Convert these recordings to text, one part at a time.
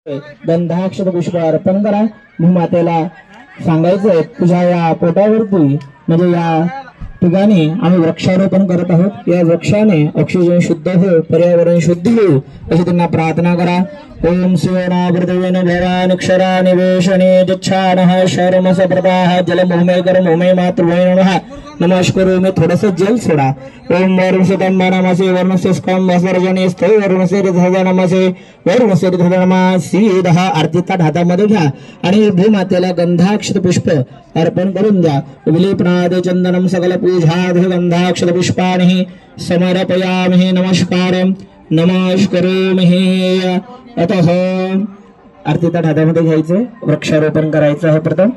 गंधाक्षत पुष्प अर्पण करा। भूमातेला सांगायचंय तुझ्या या पोटावरती म्हणजे या ठिकाणी आम्ही वृक्षारोपण करत आहोत। या वृक्षाने ऑक्सिजन शुद्ध हो, पर्यावरण शुद्ध हो अशी त्यांना प्रार्थना करा। ओम शिवनावृतवेन भवानक्षरा निवेशने जच्छानः शर्मस प्रदाः जलमोमे कर्मोमे मातृवे नमः। नमस्करो मी थोडस जल सोडा। ओम वरुणसतम नमसे वर्णस्य स्कम वसर्जने स्थै वरुणस्य ऋधजा नमसे वरुणस्य ऋधजा नमसी। 10 आरतीचा हातामध्ये घ्या आणि भूमातेला गंधाक्षत पुष्प अर्पण करून द्या। विलेपनाद चंदनम सकल पूजाध गंधाक्षत पुष्पाणि समर्पयामि। नमस्कारम नमस्करोमि। अतः आरतीचा हातामध्ये घ्यायचं, वृक्षारोपण करायचं आहे प्रथम।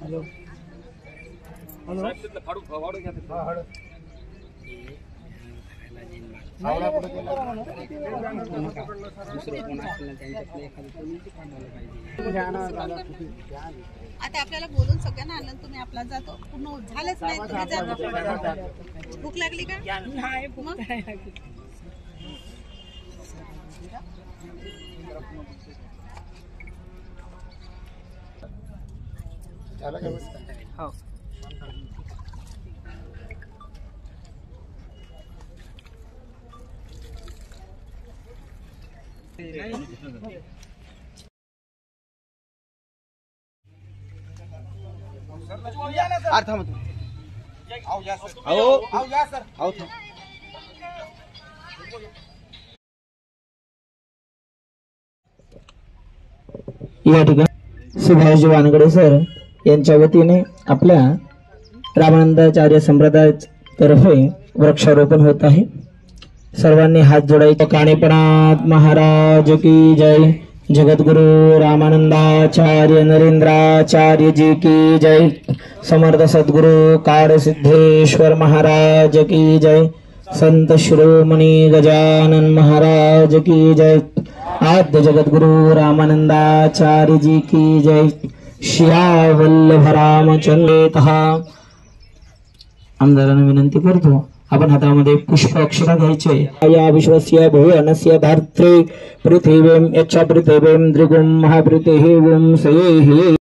हॅलो आता आपल्याला बोलून सगळ्यांना आणलं, तुम्ही आपला जातो पूर्ण झालंच नाही, तुम्ही जातो। भूक लागली का? नाही भूक नाही लागली। हो या ठिकाणी सुभाषजी वानगडे सर यांच्या वतीने आपल्या रामानंदाचार्य संप्रदाय तर्फे वृक्षारोपण होत आहे। सर्वांनी हात जोडायचे। काणीपनाथ महाराज की जय। जगद्गुरु रामानंदाचार्य नरेंद्राचार्य जी की जय। समर्थ सद्गुरु कार सिद्धेश्वर महाराज की जय। संत शिरोमणी गजानन महाराज की जय। आद्य जगद्गुरु रामानंदाचार्य जी की जय। श्या वल्लभ रामचंद्रेतः। आमदारांना विनंती करतो आपण हातामध्ये पुष्प अक्षरा घ्यायचे। या विश्वस्य भुवनस्य धात्रे पृथिवीं यच्च पृथिवीं द्रिगुं महापृथिवीं सयेहि।